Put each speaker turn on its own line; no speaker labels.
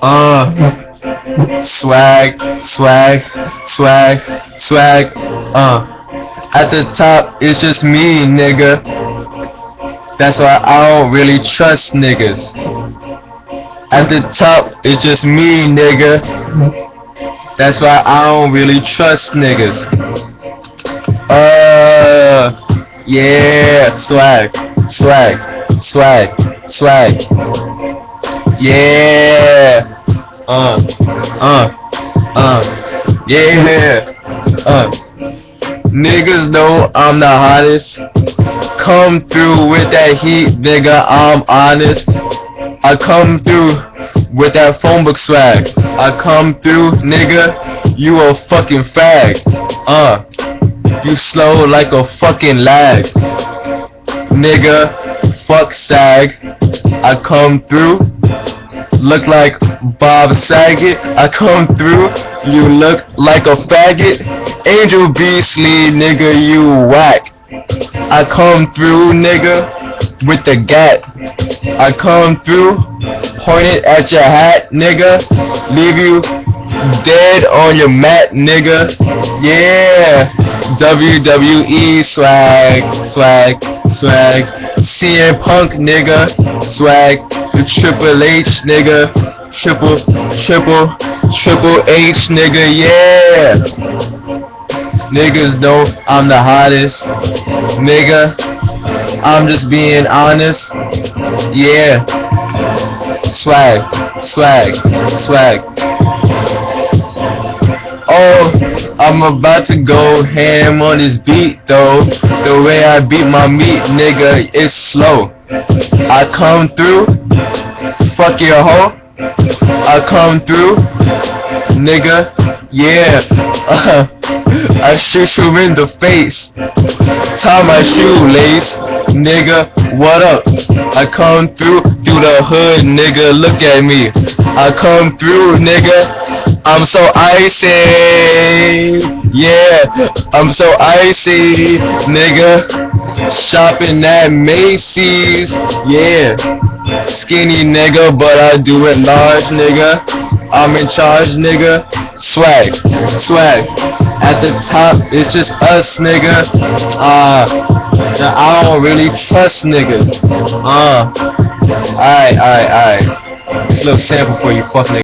Swag, swag, swag, swag, At the top, it's just me, nigga. That's why I don't really trust niggas. At the top, it's just me, nigga. That's why I don't really trust niggas. Yeah, swag, swag, swag, swag. Yeah, yeah, Niggas know I'm the hottest. Come through with that heat, nigga, I'm honest. I come through with that phone book swag. I come through, nigga, you a fucking fag. You slow like a fucking lag. Nigga, fuck sag. I come through, look like Bob Saget. I come through, you look like a faggot. Angel Beastly, nigga, you whack. I come through, nigga, with the gat. I come through, point it at your hat, nigga. Leave you dead on your mat, nigga. Yeah, WWE swag, swag, swag. CM Punk, nigga, swag. Triple H, nigga. Triple H, nigga, yeah. Niggas know I'm the hottest. Nigga, I'm just being honest. Yeah. Swag, swag, swag. Oh, I'm about to go ham on this beat though. The way I beat my meat, nigga, it's slow. I come through, fuck your hoe. I come through, nigga, yeah. I shoot you in the face. Tie my shoelace, nigga, what up? I come through the hood, nigga, look at me. I come through, nigga, I'm so icy. Yeah, I'm so icy, nigga. Shopping at Macy's, yeah. Skinny nigga, but I do it large, nigga. I'm in charge, nigga. Swag, swag. At the top, it's just us, nigga. I don't really trust niggas. Alright. This little sample for you, fuck nigga.